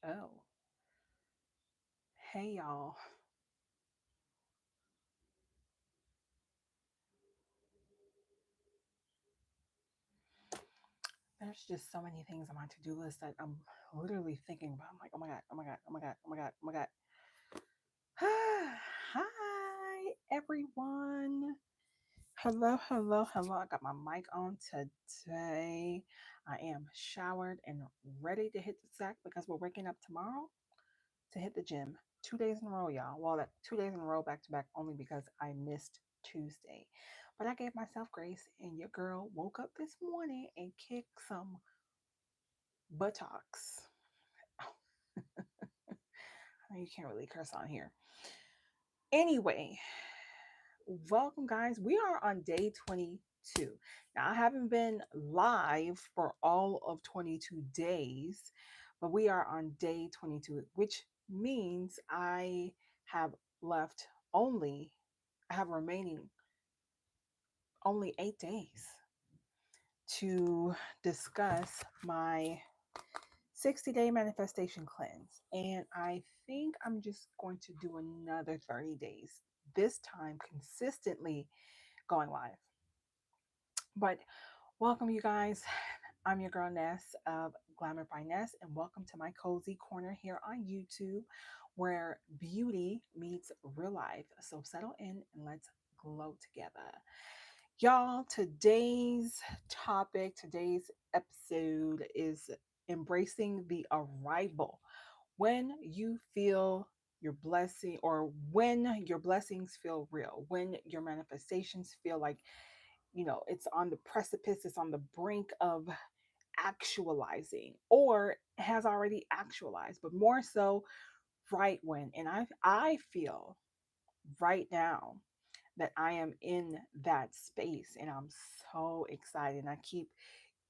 Oh, hey y'all. There's just so many things on my to-do list that I'm literally thinking about. I'm like, oh my god, oh my god, oh my god, oh my god, oh my god. Hi everyone. Hello, hello, hello. I got my mic on today. I am showered and ready to hit the sack because we're waking up tomorrow to hit the gym 2 days in a row, y'all. Well, that 2 days in a row back to back only because I missed Tuesday. But I gave myself grace, and your girl woke up this morning and kicked some buttocks. You can't really curse on here. Anyway, welcome, guys. We are on day 22. Now, I haven't been live for all of 22 days, but we are on day 22, which means have left only, I have remaining only 8 days to discuss my 60-day manifestation cleanse. And I think I'm just going to do another 30 days, this time consistently going live. But welcome, you guys. I'm your girl Ness of Glamour by Ness, and welcome to my cozy corner here on YouTube where beauty meets real life. So settle in and let's glow together. Y'all, today's topic, today's episode is embracing the arrival. When you feel your blessing, or when your blessings feel real, when your manifestations feel like, it's on the precipice, it's on the brink of actualizing, or has already actualized, but more so right when. And I feel right now that I am in that space and I'm so excited. And I keep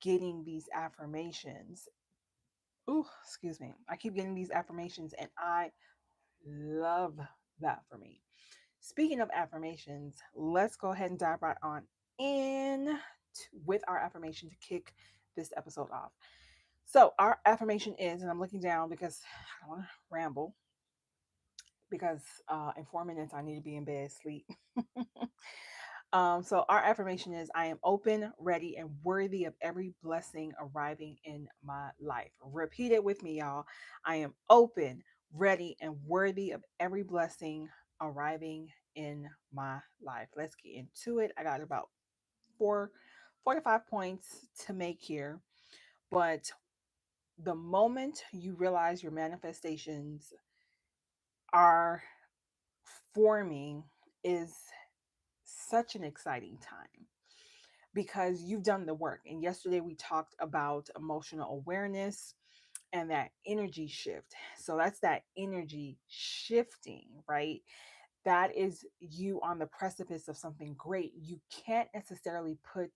getting these affirmations. Ooh, excuse me. I keep getting these affirmations and I love that for me. Speaking of affirmations, let's go ahead and dive right on in with our affirmation to kick this episode off. So, our affirmation is, and I'm looking down because I don't want to ramble, because in 4 minutes I need to be in bed, sleep. So our affirmation is I am open, ready, and worthy of every blessing arriving in my life. Repeat it with me, y'all. I am open, ready, and worthy of every blessing arriving in my life. Let's get into it. I got about 4 to 5 points to make here. But the moment you realize your manifestations are forming is such an exciting time because you've done the work. And yesterday we talked about emotional awareness and that energy shift. So that's that energy shifting, right? That is you on the precipice of something great. You can't necessarily put,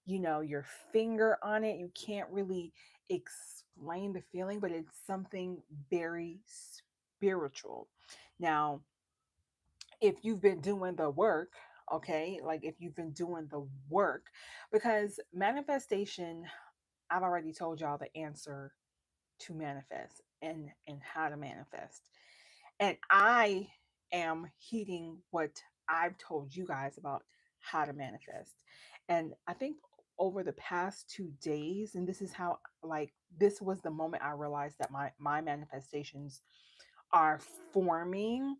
your finger on it. You can't really explain the feeling, but it's something very spiritual. Now, if you've been doing the work, okay, like if you've been doing the work, because manifestation, I've already told y'all the answer to manifest and how to manifest. And I am heeding what I've told you guys about how to manifest. And I think over the past 2 days, and this is how, like, this was the moment I realized that my manifestations are forming,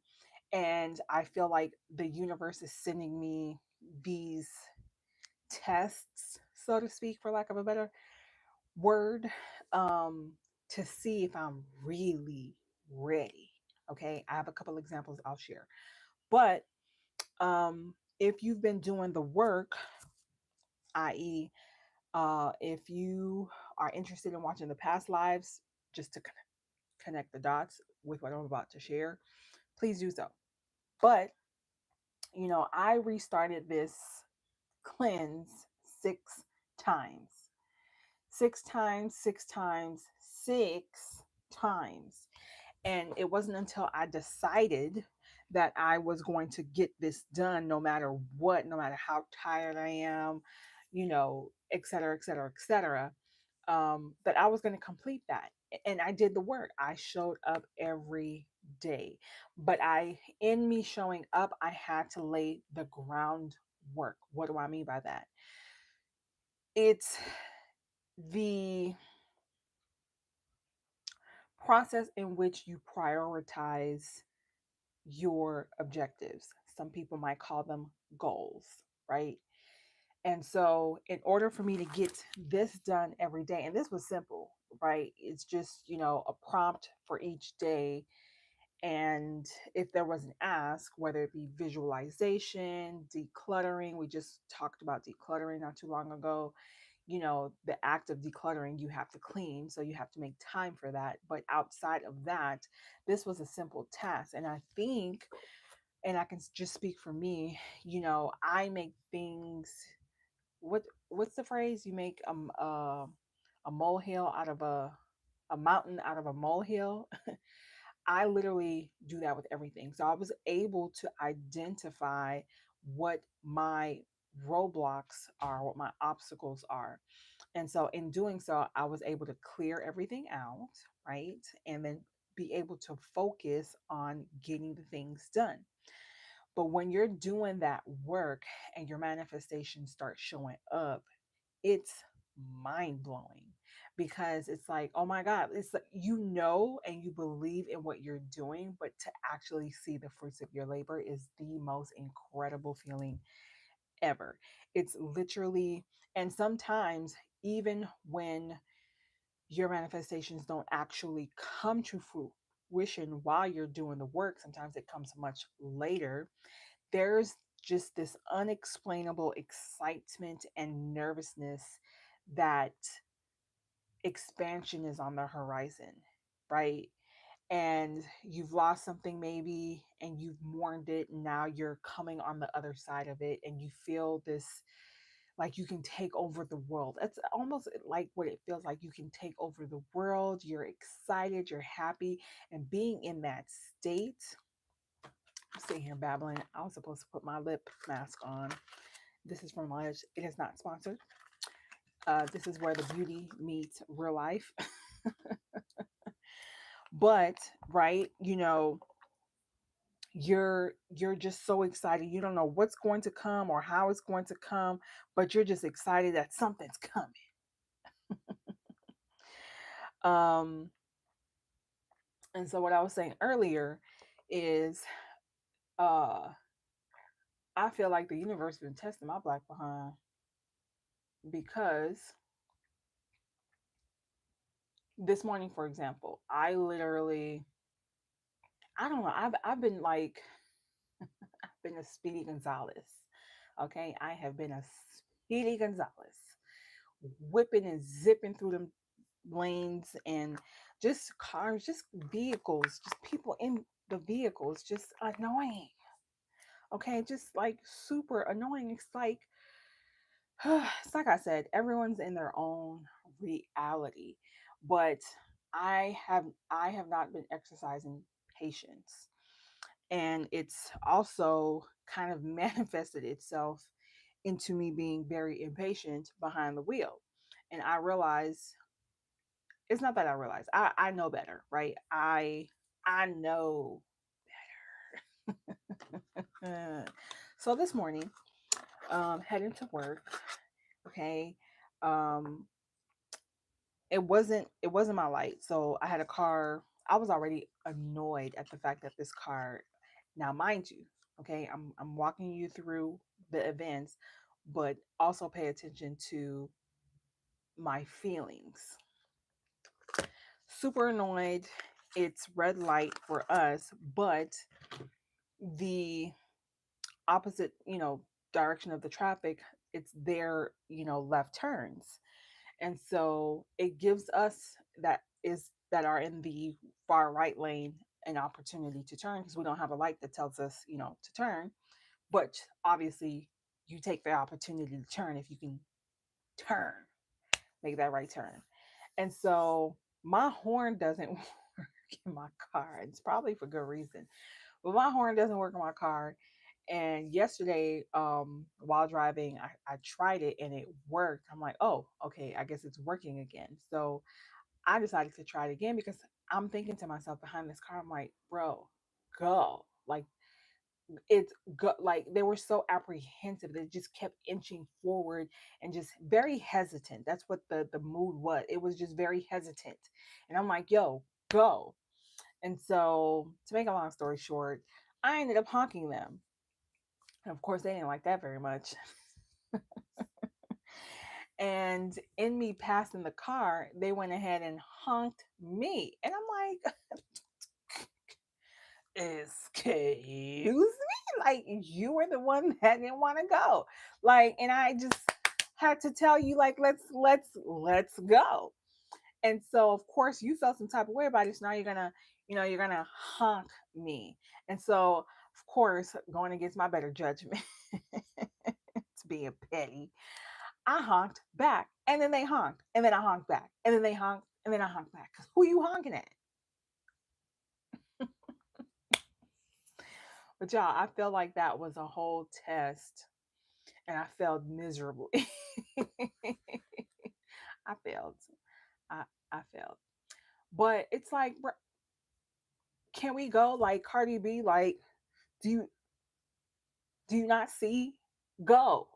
and I feel like the universe is sending me these tests, so to speak, for lack of a better word, um, to see if I'm really ready. Okay, I have a couple examples I'll share. But if you've been doing the work, i.e., if you are interested in watching the past lives, just to connect the dots with what I'm about to share, please do so. But I restarted this cleanse 6 times. 6 times, 6 times, 6 times. And it wasn't until I decided that I was going to get this done no matter what, no matter how tired I am, et cetera, et cetera, et cetera, that I was going to complete that. and I did the work. I showed up every day. But in me showing up, I had to lay the groundwork. What do I mean by that? It's the process in which you prioritize your objectives. Some people might call them goals, right? And so, in order for me to get this done every day, and this was simple, right? It's just, a prompt for each day. And if there was an ask, whether it be visualization, decluttering, we just talked about decluttering not too long ago. The act of decluttering, you have to clean, so you have to make time for that. But outside of that, this was a simple task. And I think, and I can just speak for me, I make things, what's the phrase? You make a molehill out of a mountain out of a molehill. I literally do that with everything. So I was able to identify what my roadblocks are, what my obstacles are. And so in doing so, I was able to clear everything out, right? And then be able to focus on getting the things done. But when you're doing that work and your manifestations start showing up, it's mind blowing, because it's like, oh my God, it's like, and you believe in what you're doing, but to actually see the fruits of your labor is the most incredible feeling ever. It's literally, and sometimes even when your manifestations don't actually come to fruition while you're doing the work, sometimes it comes much later. There's just this unexplainable excitement and nervousness that expansion is on the horizon, right? And you've lost something maybe, and you've mourned it, and now you're coming on the other side of it, and you feel this, like you can take over the world. It's almost like what it feels like. You can take over the world. You're excited, you're happy, and being in that state. I'm sitting here babbling. I was supposed to put my lip mask on. This is from Liage. It is not sponsored. This is where the beauty meets real life. But right, you're just so excited. You don't know what's going to come or how it's going to come, but you're just excited that something's coming. Um, and so what I was saying earlier is, uh, I feel like the universe has been testing my black behind, because this morning, for example, I literally, I don't know, I've been like, I've been a Speedy Gonzalez. Okay, I have been a Speedy Gonzalez, whipping and zipping through them lanes, and just cars, just vehicles, just people in the vehicles, just annoying. Okay, just like super annoying. It's like I said, everyone's in their own reality, but I have not been exercising patience, and it's also kind of manifested itself into me being very impatient behind the wheel. And I realize, it's not that I realize, I know better, right? I know better. So this morning, heading to work, okay, um, it wasn't my light. So I had a car. I was already annoyed at the fact that this car. Now, mind you, okay, I'm walking you through the events, but also pay attention to my feelings. Super annoyed. It's red light for us, but the opposite, direction of the traffic, it's their, left turns. And so it gives us that are in the far right lane an opportunity to turn, because we don't have a light that tells us, to turn. But obviously, you take the opportunity to turn if you can turn, make that right turn. And so my horn doesn't work in my car. It's probably for good reason. But my horn doesn't work in my car. And yesterday, while driving, I tried it and it worked. I'm like, oh, okay, I guess it's working again. So I decided to try it again because I'm thinking to myself behind this car, I'm like, bro, go. Like like they were so apprehensive. They just kept inching forward and just very hesitant. That's what the mood was. It was just very hesitant. And I'm like, yo, go. And so to make a long story short, I ended up honking them. And of course they didn't like that very much. And in me passing the car, they went ahead and honked me. And I'm like, excuse me? Like, you were the one that didn't want to go. Like, and I just had to tell you, like, let's go. And so of course you felt some type of way about it. So now you're gonna honk me. And so of course, going against my better judgment, to being petty, I honked back, and then they honked, and then I honked back, and then they honked, and then I honked back. 'Cause who you honking at? But y'all, I feel like that was a whole test, and I failed miserably. I failed. I I failed. But it's like, can we go like Cardi B? Like, do you not see? Go.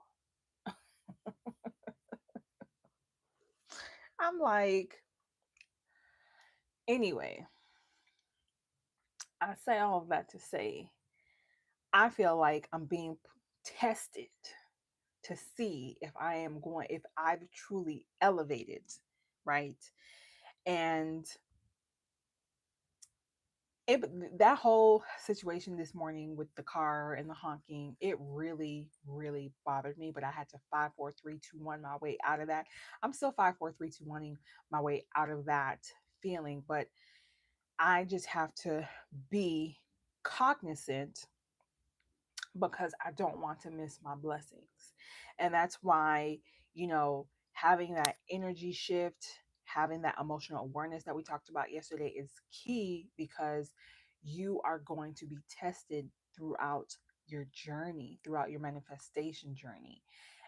I'm like, anyway. I say all of that to say, I feel like I'm being tested to see if I've truly elevated, right? And that whole situation this morning with the car and the honking, it really, really bothered me. But I had to 5, 4, 3, 2, 1 my way out of that. I'm still 5, 4, 3, 2, 1ing my way out of that feeling, but I just have to be cognizant because I don't want to miss my blessings. And that's why, having that energy shift, having that emotional awareness that we talked about yesterday is key, because you are going to be tested throughout your journey, throughout your manifestation journey.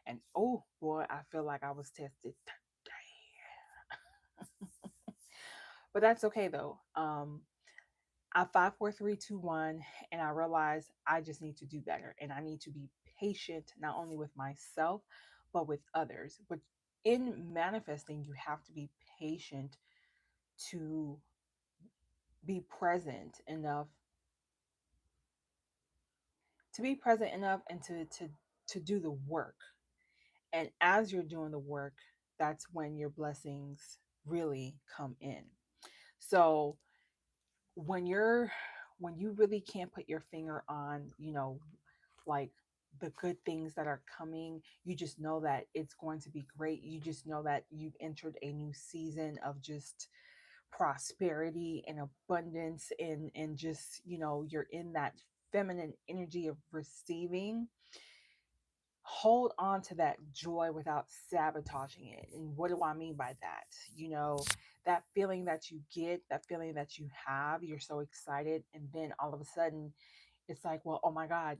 And oh boy, I feel like I was tested today. But that's okay though. I 5, 4, 3, 2, 1, and I realized I just need to do better, and I need to be patient not only with myself but with others. But in manifesting, you have to be patient to be present enough, and to do the work. And as you're doing the work, that's when your blessings really come in. So when you really can't put your finger on, like the good things that are coming, you just know that it's going to be great. You just know that you've entered a new season of just prosperity and abundance, and just, you're in that feminine energy of receiving. Hold on to that joy without sabotaging it. And what do I mean by that? That feeling that you get, that feeling that you have, you're so excited, and then all of a sudden it's like, well, oh my God,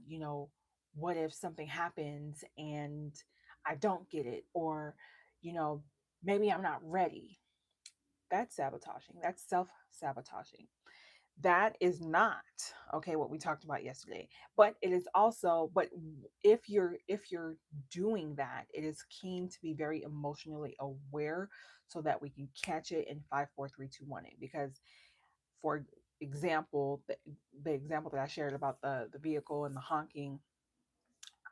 what if something happens and I don't get it? Or, you know, maybe I'm not ready. That's sabotaging. That's self sabotaging. That is not okay what we talked about yesterday. But it is also, but if you're doing that, it is keen to be very emotionally aware so that we can catch it in 5, 4, 3, 2, 1 it. Because for example, the example that I shared about the vehicle and the honking,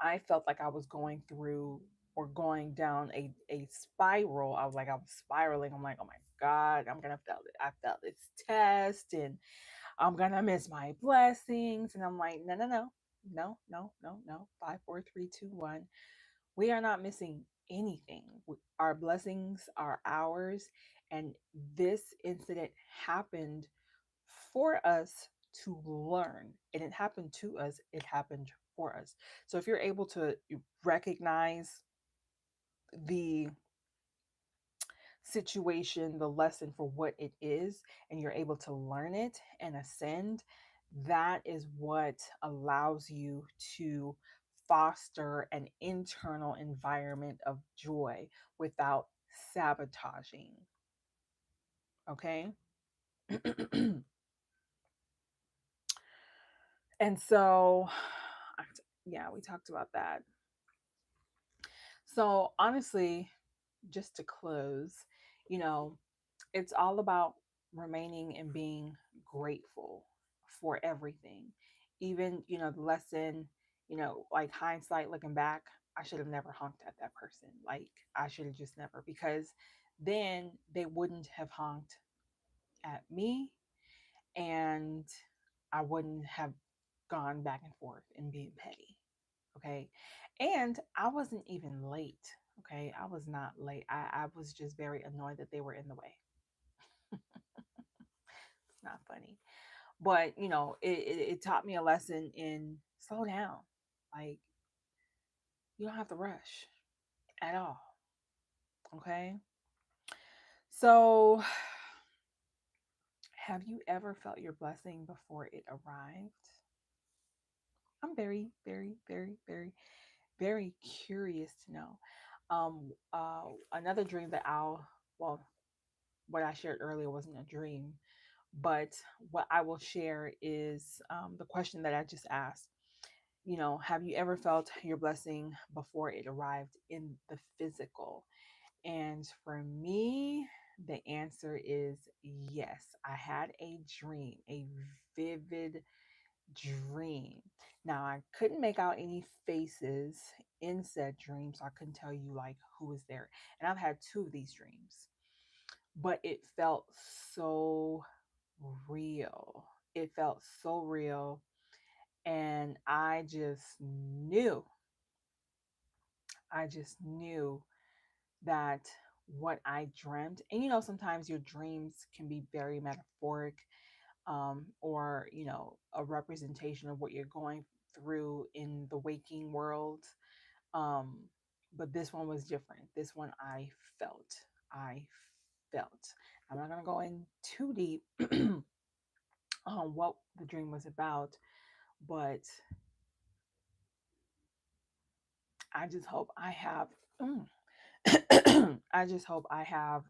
I felt like I was going through or going down a spiral. I was spiraling. I'm like, oh my God, I'm gonna fail it. I failed this test, and I'm gonna miss my blessings. And I'm like, no, no, no, no, no, no, no. 5, 4, 3, 2, 1. We are not missing anything. Our blessings are ours. And this incident happened for us to learn. And it happened to us, it happened for us. So if you're able to recognize the situation, the lesson for what it is, and you're able to learn it and ascend, that is what allows you to foster an internal environment of joy without sabotaging. Okay. And so, yeah, we talked about that. So, honestly, just to close, you know, it's all about remaining and being grateful for everything. Even, the lesson, like hindsight looking back, I should have never honked at that person. Like, I should have just never, because then they wouldn't have honked at me, and I wouldn't have gone back and forth and being petty. Okay. And I wasn't even late. Okay. I was not late. I was just very annoyed that they were in the way. It's not funny. But, it taught me a lesson in slow down. Like, you don't have to rush at all. Okay. So, have you ever felt your blessing before it arrived? I'm very, very, very, very, very curious to know. Another dream that well, what I shared earlier wasn't a dream, but what I will share is the question that I just asked. Have you ever felt your blessing before it arrived in the physical? And for me, the answer is yes. I had a dream, a vivid dream. Now, I couldn't make out any faces in said dream, so I couldn't tell you like who was there. And I've had two of these dreams, but it felt so real. It felt so real. And I just knew that what I dreamt, and sometimes your dreams can be very metaphoric, or, a representation of what you're going through in the waking world. Um, but this one was different. This one felt. I felt. I'm not going to go in too deep on what the dream was about, but I just hope I have. I just hope I have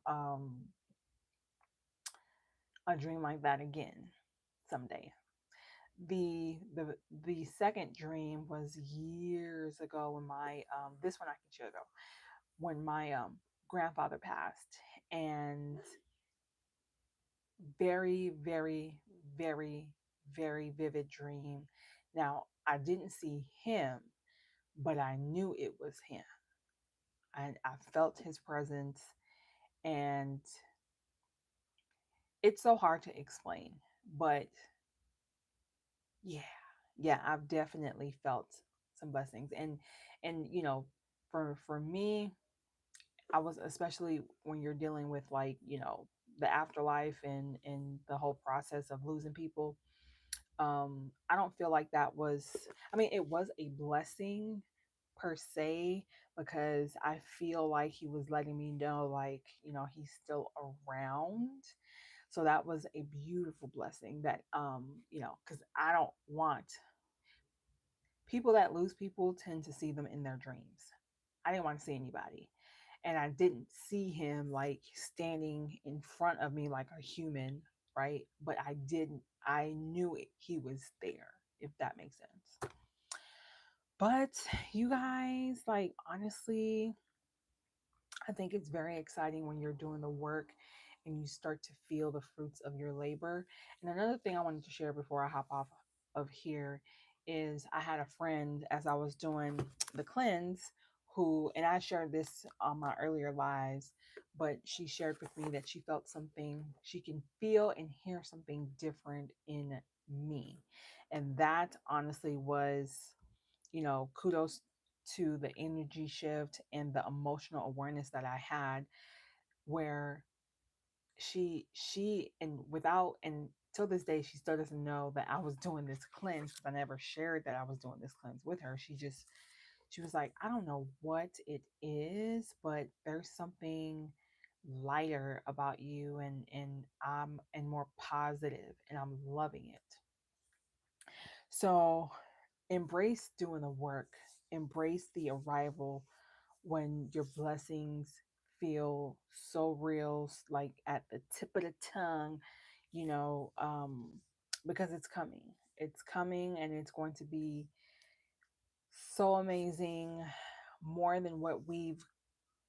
a dream like that again someday. The second dream was years ago when my this one I can share though, when my grandfather passed. And very, very, very, very vivid dream. Now, I didn't see him, but I knew it was him. I felt his presence, and it's so hard to explain. But yeah, yeah, I've definitely felt some blessings. And for me, I was, especially when you're dealing with, like, the afterlife and the whole process of losing people. I don't feel like that was, I mean, it was a blessing per se, because I feel like he was letting me know, like, he's still around. So that was a beautiful blessing, that because I don't want, people that lose people tend to see them in their dreams. I didn't want to see anybody. And I didn't see him like standing in front of me like a human, right? But I knew he was there, if that makes sense. But you guys, like, honestly, I think it's very exciting when you're doing the work and you start to feel the fruits of your labor. And another thing I wanted to share before I hop off of here is, I had a friend as I was doing the cleanse who, and I shared this on my earlier lives, but she shared with me that she felt something, she can feel and hear something different in me. And that honestly was, kudos to the energy shift and the emotional awareness that I had, where and without, and till this day she still doesn't know that I was doing this cleanse, because I never shared that I was doing this cleanse with her. She was like, I don't know what it is, but there's something lighter about you, and more positive, and I'm loving it. So embrace doing the work, embrace the arrival when your blessings feel so real, like at the tip of the tongue, you know, because it's coming. It's coming and it's going to be so amazing, more than what we've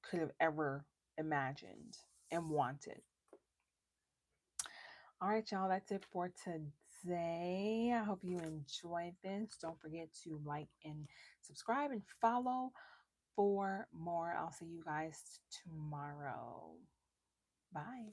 could have ever imagined and wanted. All right, y'all, that's it for today. I hope you enjoyed this. Don't forget to like and subscribe and follow for more. I'll see you guys tomorrow. Bye.